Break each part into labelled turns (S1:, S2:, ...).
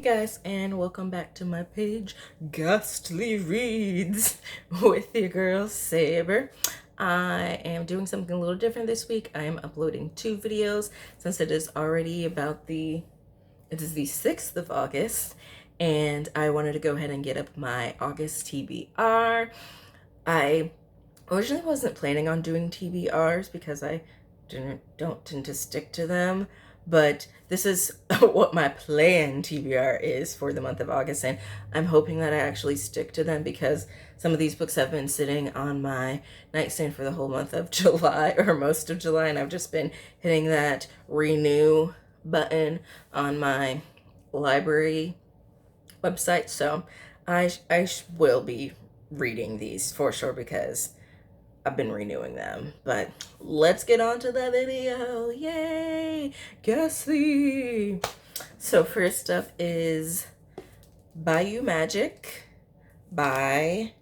S1: Guys, and welcome back to my page, Ghastly Reads with your girl Saber. I am doing something a little different this week. I am uploading 2 videos since it is already it is the 6th of August, and I wanted to go ahead and get up my August TBR. I originally wasn't planning on doing TBRs because I don't tend to stick to them, but this is what my planned TBR is for the month of August, and I'm hoping that I actually stick to them because some of these books have been sitting on my nightstand for the whole month of July, or most of July, and I've just been hitting that renew button on my library website. So I will be reading these for sure because I've been renewing them. But let's get on to the video. Yay! Ghastly! So first up is Bayou Magic by,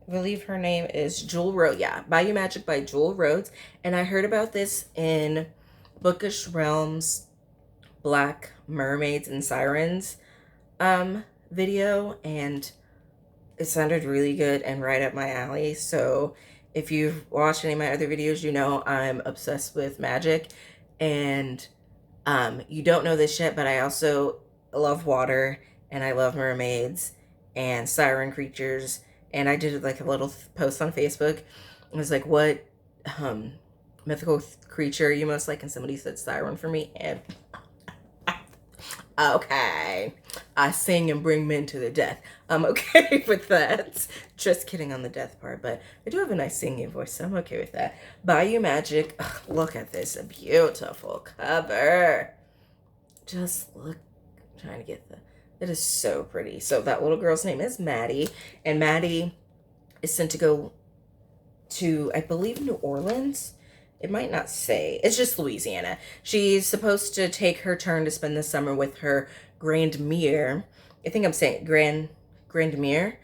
S1: I believe her name is Jewel Rhodes. Yeah, Bayou Magic by Jewel Rhodes. And I heard about this in Bookish Realms Black Mermaids and Sirens video, and it sounded really good and right up my alley. So if you've watched any of my other videos, you know I'm obsessed with magic. And you don't know this yet, but I also love water, and I love mermaids and siren creatures. And I did like a little post on Facebook. It was like, what mythical creature you most like? And somebody said siren for me, and okay, I sing and bring men to the death. I'm okay with that. Just kidding on the death part, but I do have a nice singing voice, so I'm okay with that. Bayou Magic. Ugh, look at this, a beautiful cover. Just look, I'm trying to get it is so pretty. So that little girl's name is Maddie, and Maddie is sent to go to, I believe, New Orleans. It might not say. It's just Louisiana. She's supposed to take her turn to spend the summer with her grandmere. I think I'm saying grandmere.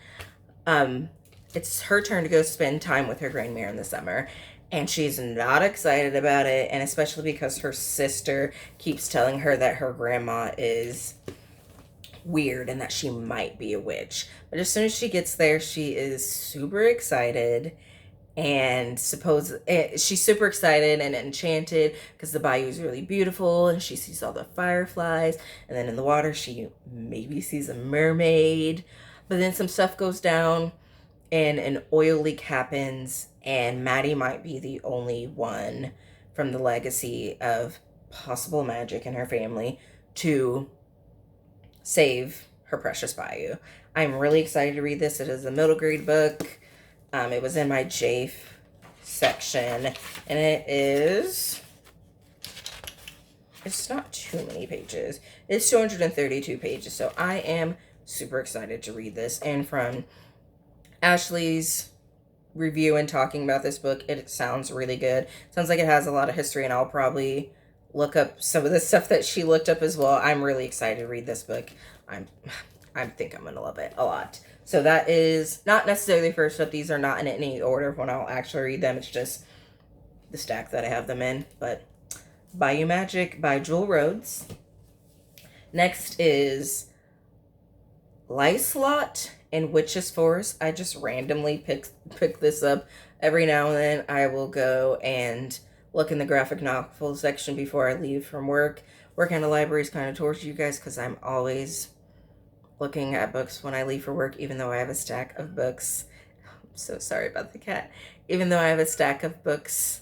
S1: It's her turn to go spend time with her grandmere in the summer. And she's not excited about it. And especially because her sister keeps telling her that her grandma is weird and that she might be a witch. But as soon as she gets there, she is super excited. And she's super excited and enchanted because the bayou is really beautiful, and she sees all the fireflies, and then in the water she maybe sees a mermaid. But then some stuff goes down and an oil leak happens, and Maddie might be the only one from the legacy of possible magic in her family to save her precious bayou. I'm really excited to read this. It is a middle grade book. It was in my JAFE section, and it's not too many pages. It's 232 pages, so I am super excited to read this. And from Ashley's review and talking about this book, it sounds really good. Sounds like it has a lot of history, and I'll probably look up some of the stuff that she looked up as well. I'm really excited to read this book. I think I'm going to love it a lot. So that is not necessarily first up. These are not in any order when I'll actually read them. It's just the stack that I have them in. But Bayou Magic by Jewel Rhodes. Next is Lyslot and Witch's Forest. I just randomly pick this up. Every now and then I will go and look in the graphic novel section before I leave from work. Working at a library is kind of torture, you guys, because I'm always looking at books when I leave for work, even though I have a stack of books. I'm so sorry about the cat. Even though I have a stack of books,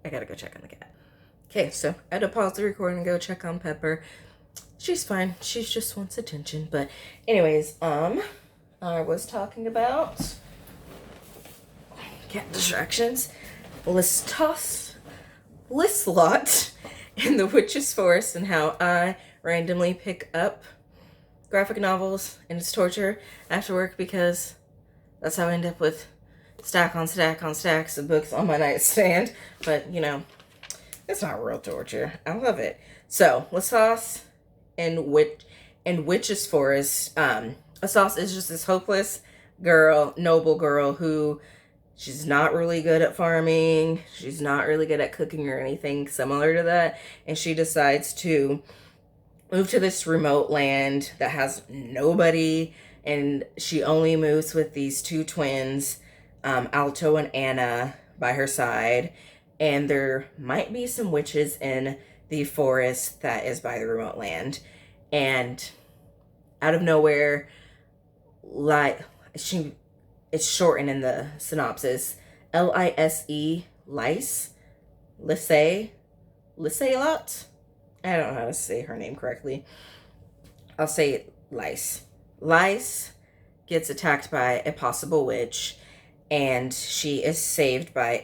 S1: I gotta go check on the cat. Okay, so I had to pause the recording and go check on Pepper. She's fine. She just wants attention. But anyways, I was talking about cat distractions. Lyslot in the Witch's Forest, and how I randomly pick up graphic novels, and it's torture after work because that's how I end up with stack on stack on stacks of books on my nightstand. But you know, it's not real torture. I love it. So Lyslot and Witch's Forest. Lyslot is just this hopeless girl, noble girl who she's not really good at farming. She's not really good at cooking or anything similar to that. And she decides to moved to this remote land that has nobody, and she only moves with these two twins, Alto and Anna, by her side. And there might be some witches in the forest that is by the remote land. And out of nowhere, like she, it's shortened in the synopsis, Lise, Lice, Lise, Lise a lot. I don't know how to say her name correctly. I'll say Lice. Lice gets attacked by a possible witch, and she is saved by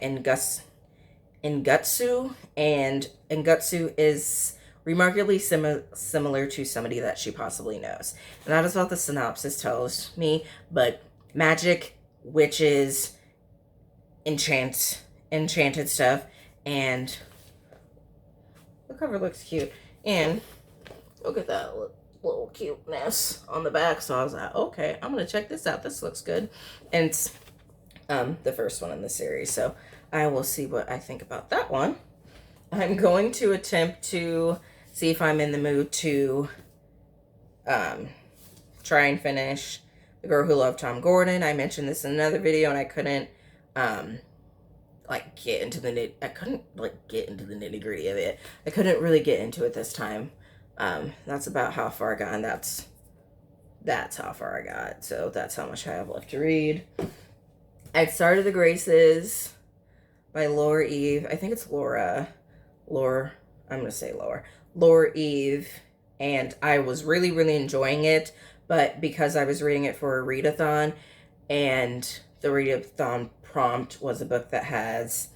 S1: Ngutsu, and Ngutsu is remarkably similar to somebody that she possibly knows. And that is what the synopsis tells me, but magic, witches, enchanted stuff, and the cover looks cute. And look at that little cuteness on the back. So I was like, okay, I'm gonna check this out. This looks good. And it's the first one in the series, so I will see what I think about that one. I'm going to attempt to see if I'm in the mood to try and finish The Girl Who Loved Tom Gordon. I mentioned this in another video, and I couldn't get into the nitty gritty of it. I couldn't really get into it this time. That's about how far I got, and that's how far I got. So that's how much I have left to read. I started The Graces by Laura Eve. I think it's Laura. I'm going to say Laura Eve. And I was really, really enjoying it. But because I was reading it for a readathon, and the readathon prompt was a book that has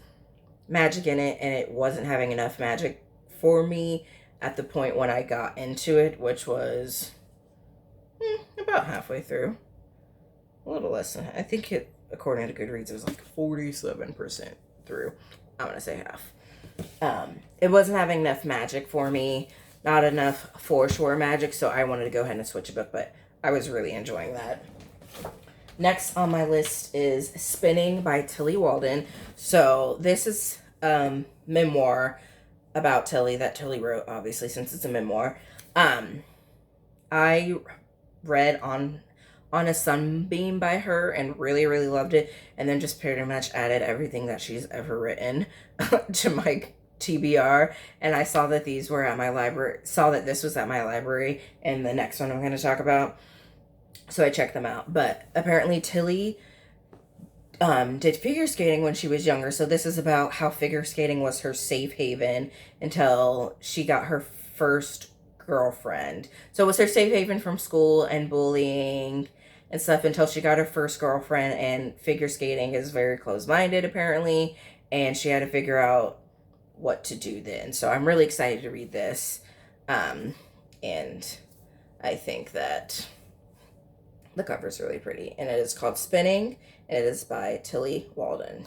S1: magic in it, and it wasn't having enough magic for me at the point when I got into it, which was about halfway through. A little less than, I think it, according to Goodreads, it was like 47% through. I'm going to say half. It wasn't having enough magic for me, not enough foreshore magic, so I wanted to go ahead and switch a book, but I was really enjoying that. Next on my list is Spinning by Tilly Walden. So this is memoir about Tilly that Tilly wrote, obviously, since it's a memoir. I read on a Sunbeam by her and really, really loved it, and then just pretty much added everything that she's ever written to my TBR. And I saw that these were at my library, saw that this was at my library, and the next one I'm going to talk about. So I checked them out. But apparently Tilly did figure skating when she was younger. So this is about how figure skating was her safe haven until she got her first girlfriend. So it was her safe haven from school and bullying and stuff until she got her first girlfriend. And figure skating is very close-minded, apparently. And she had to figure out what to do then. So I'm really excited to read this. And I think that the cover's really pretty, and it is called Spinning, and it is by Tilly Walden.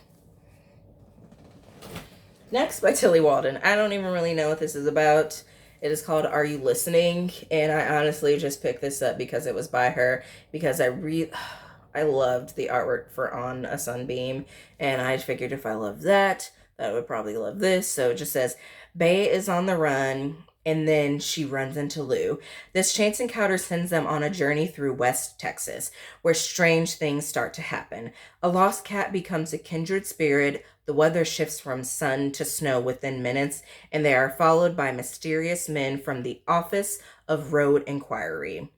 S1: Next, by Tilly Walden. I don't even really know what this is about. It is called Are You Listening? And I honestly just picked this up because it was by her, because I loved the artwork for On a Sunbeam, and I figured if I loved that, I would probably love this. So it just says, Bay is on the run, and then she runs into Lou. This chance encounter sends them on a journey through West Texas, where strange things start to happen. A lost cat becomes a kindred spirit, the weather shifts from sun to snow within minutes, and they are followed by mysterious men from the Office of Road Inquiry.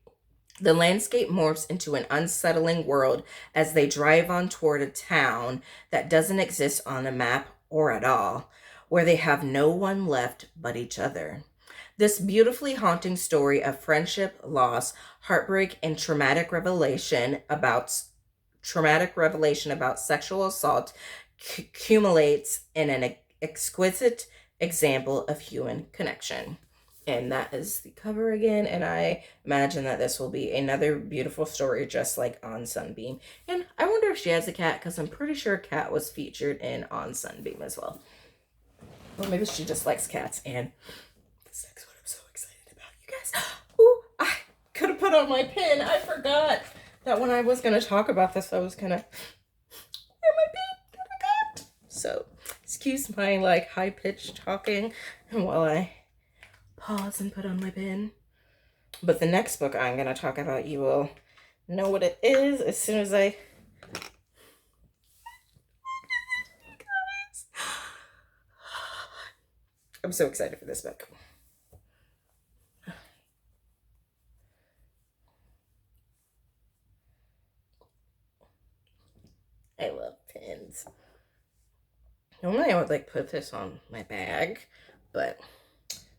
S1: The landscape morphs into an unsettling world as they drive on toward a town that doesn't exist on a map or at all, where they have no one left but each other. This beautifully haunting story of friendship, loss, heartbreak, and traumatic revelation about sexual assault accumulates in an exquisite example of human connection. And that is the cover again, and I imagine that this will be another beautiful story just like On Sunbeam. And I wonder if she has a cat, because I'm pretty sure a cat was featured in On Sunbeam as well. Or maybe she just likes cats, and that's what I'm so excited about, you guys. Ooh, I could have put on my pin. I forgot that when I was going to talk about this, I was going to... Where my pin? I forgot. So, excuse my, high-pitched talking, and while I pause and put on my pin. But the next book I'm going to talk about, you will know what it is as soon as I... I'm so excited for this book. I love pins. Normally I would like put this on my bag, but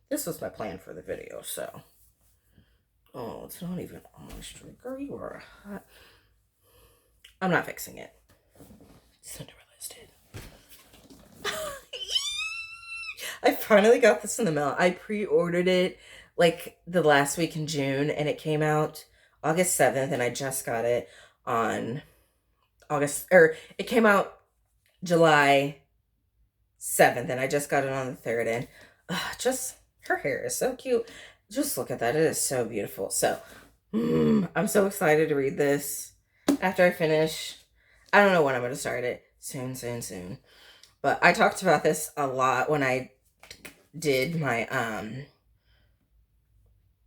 S1: this was my plan for the video, so. Oh, it's not even on my trigger. You are hot. I'm not fixing it. Cinderella's dead. I finally got this in the mail. I pre-ordered it like the last week in June, and it came out August 7th, and I just got it on it came out July 7th, and I just got it on the 3rd, and just, her hair is so cute. Just look at that. It is so beautiful. So, I'm so excited to read this after I finish. I don't know when I'm going to start it. Soon. But I talked about this a lot when I did my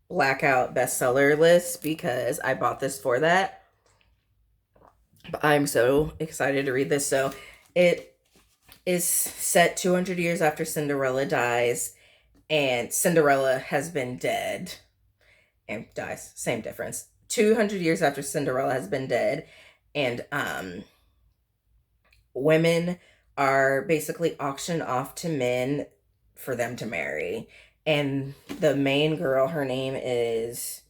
S1: blackout bestseller list, because I bought this for that. But I'm so excited to read this. So it is set 200 years after Cinderella dies, and Cinderella has been dead and dies. Same difference. 200 years after Cinderella has been dead, and women are basically auctioned off to men for them to marry. And the main girl, her name is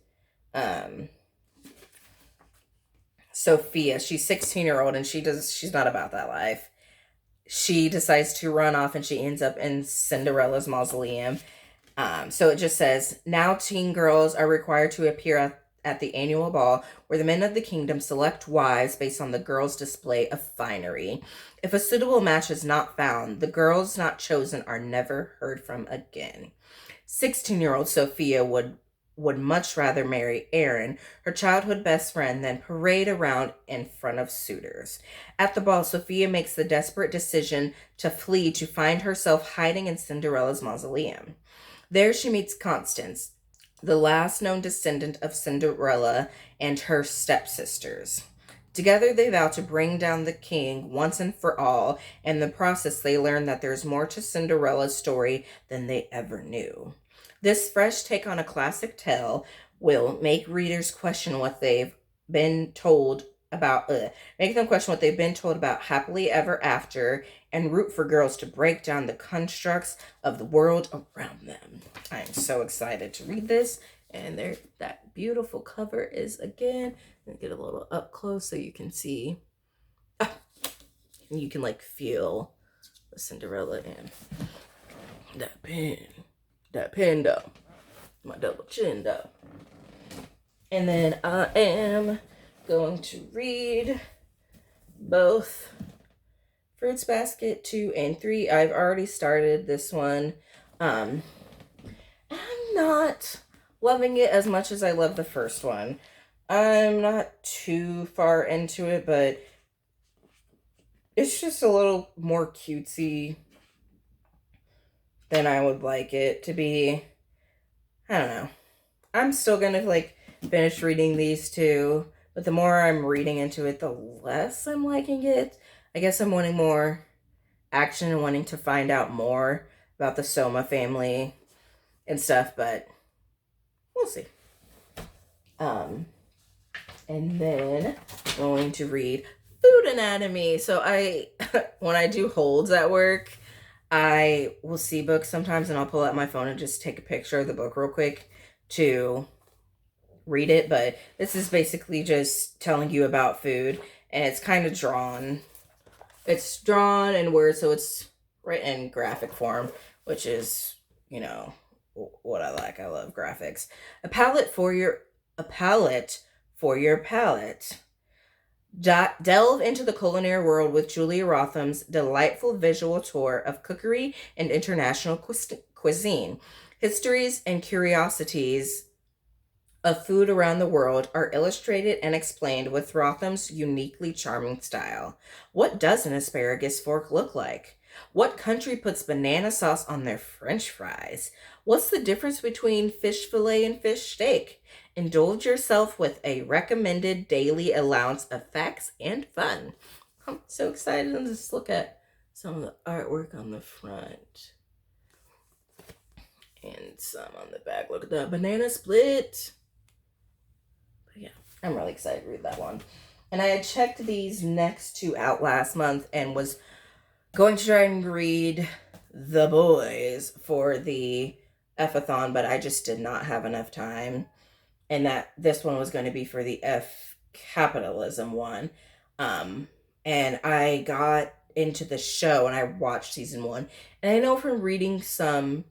S1: Sophia. She's 16-year-old, and she's not about that life. She decides to run off, and she ends up in Cinderella's mausoleum. So it just says, now teen girls are required to appear at the annual ball, where the men of the kingdom select wives based on the girls' display of finery. If a suitable match is not found, the girls not chosen are never heard from again. 16-year-old Sophia would much rather marry Aaron, her childhood best friend, than parade around in front of suitors. At the ball, Sophia makes the desperate decision to flee to find herself hiding in Cinderella's mausoleum. There she meets Constance, the last known descendant of Cinderella and her stepsisters. Together they vow to bring down the king once and for all. In the process, they learn that there's more to Cinderella's story than they ever knew. This fresh take on a classic tale will make readers question what they've been told about, make them question what they've been told about happily ever after, and root for girls to break down the constructs of the world around them. I am so excited to read this. And there, that beautiful cover is again. Get a little up close so you can see. And you can like feel the Cinderella in that pen though. My double chin though. And then I am going to read both Fruits Basket 2 and 3. I've already started this one. I'm not loving it as much as I love the first one. I'm not too far into it, but it's just a little more cutesy than I would like it to be. I don't know. I'm still gonna like finish reading these two, but the more I'm reading into it, the less I'm liking it. I guess I'm wanting more action and wanting to find out more about the Soma family and stuff, but we'll see. And then I'm going to read Food Anatomy. So when I do holds at work, I will see books sometimes, and I'll pull out my phone and just take a picture of the book real quick to read it. But this is basically just telling you about food, and it's kind of drawn. It's drawn in words, so it's written in graphic form, which is, what I like. I love graphics. A palette for your palate. Delve into the culinary world with Julia Rotham's delightful visual tour of cookery and international cuisine. Histories and curiosities of food around the world are illustrated and explained with Rotham's uniquely charming style. What does an asparagus fork look like? What country puts banana sauce on their French fries? What's the difference between fish fillet and fish steak? Indulge yourself with a recommended daily allowance of facts and fun. I'm so excited to just look at some of the artwork on the front and some on the back. Look at that banana split. But yeah, I'm really excited to read that one. And I had checked these next two out last month and was going to try and read The Boys for the F-a-thon, but I just did not have enough time. And that this one was going to be for the F capitalism one. And I got into the show and I watched season 1. And I know from reading some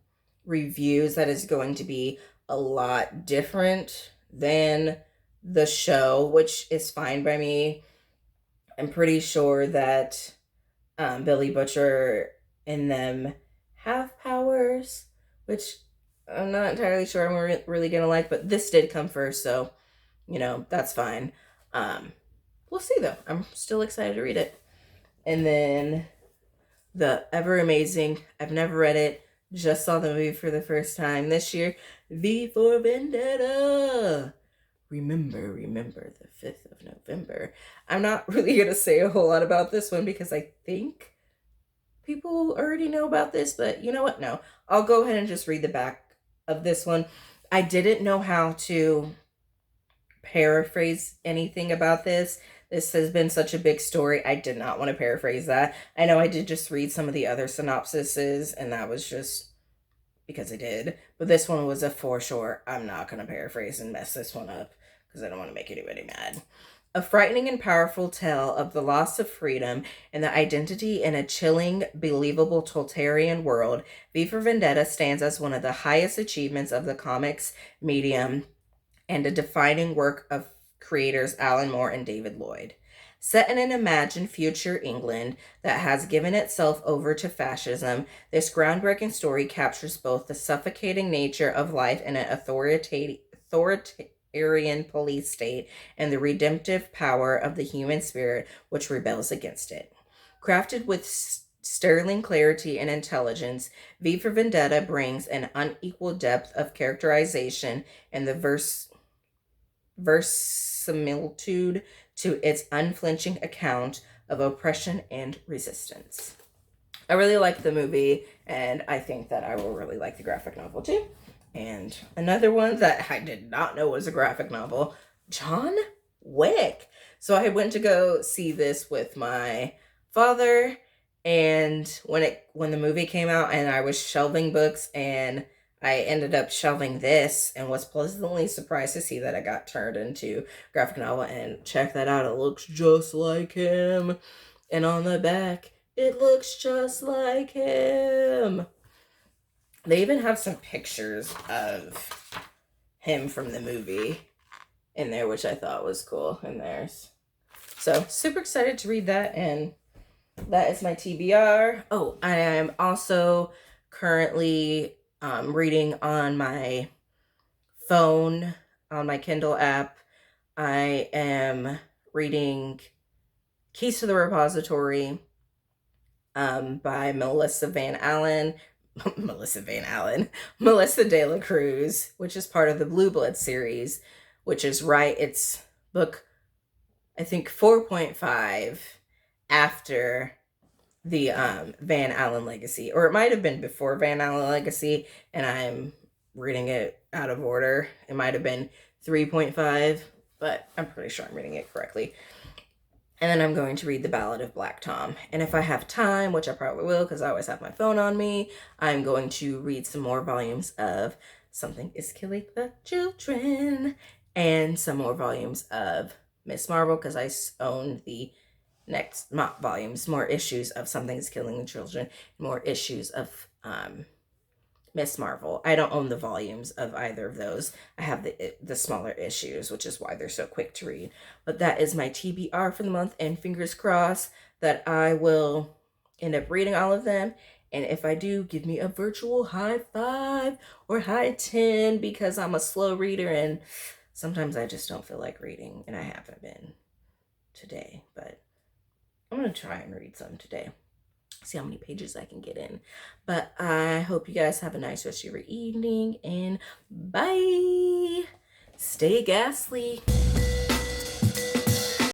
S1: reviews that is going to be a lot different than the show, which is fine by me. I'm pretty sure that Billy Butcher and them have powers, which I'm not entirely sure I'm really gonna like, but this did come first, so that's fine. We'll see though. I'm still excited to read it. And then the ever amazing, I've never read it, just saw the movie for the first time this year, V for Vendetta. Remember the 5th of November. I'm not really going to say a whole lot about this one because I think people already know about this, but you know what? No, I'll go ahead and just read the back of this one. I didn't know how to paraphrase anything about this. This has been such a big story. I did not want to paraphrase that. I know I did just read some of the other synopsises, and that was just because I did. But this one was a for sure. I'm not going to paraphrase and mess this one up because I don't want to make anybody mad. A frightening and powerful tale of the loss of freedom and the identity in a chilling, believable totalitarian world, V for Vendetta stands as one of the highest achievements of the comics medium and a defining work of creators Alan Moore and David Lloyd. Set in an imagined future England that has given itself over to fascism, this groundbreaking story captures both the suffocating nature of life in an authoritarian police state and the redemptive power of the human spirit which rebels against it. Crafted with sterling clarity and intelligence, V for Vendetta brings an unequaled depth of characterization and the verisimilitude to its unflinching account of oppression and resistance. I really like the movie, and I think that I will really like the graphic novel too. And another one that I did not know was a graphic novel, John Wick. So I went to go see this with my father, and when the movie came out and I was shelving books, and I ended up shelving this and was pleasantly surprised to see that it got turned into graphic novel. And check that out. It looks just like him. And on the back, it looks just like him. They even have some pictures of him from the movie in there, which I thought was cool in theirs. So super excited to read that. And that is my TBR. Oh, I am also currently reading on my phone, on my Kindle app. I am reading Keys to the Repository by Melissa De La Cruz, which is part of the Blue Blood series, which is it's book, I think, 4.5 after the Van Allen Legacy, or it might have been before Van Allen Legacy, and I'm reading it out of order. It might have been 3.5, but I'm pretty sure I'm reading it correctly. And then I'm going to read The Ballad of Black Tom. And if I have time, which I probably will because I always have my phone on me, I'm going to read some more volumes of Something is Killing the Children and some more volumes of Miss Marvel because I own the next volumes, more issues of Something's Killing the Children, more issues of Miss Marvel. I don't own the volumes of either of those. I have the smaller issues, which is why they're so quick to read. But that is my TBR for the month, and fingers crossed that I will end up reading all of them. And if I do, give me a virtual high 5 or high 10 because I'm a slow reader and sometimes I just don't feel like reading, and I haven't been today, but I'm going to try and read some today. See how many pages I can get in. But I hope you guys have a nice rest of your evening, and bye. Stay ghastly.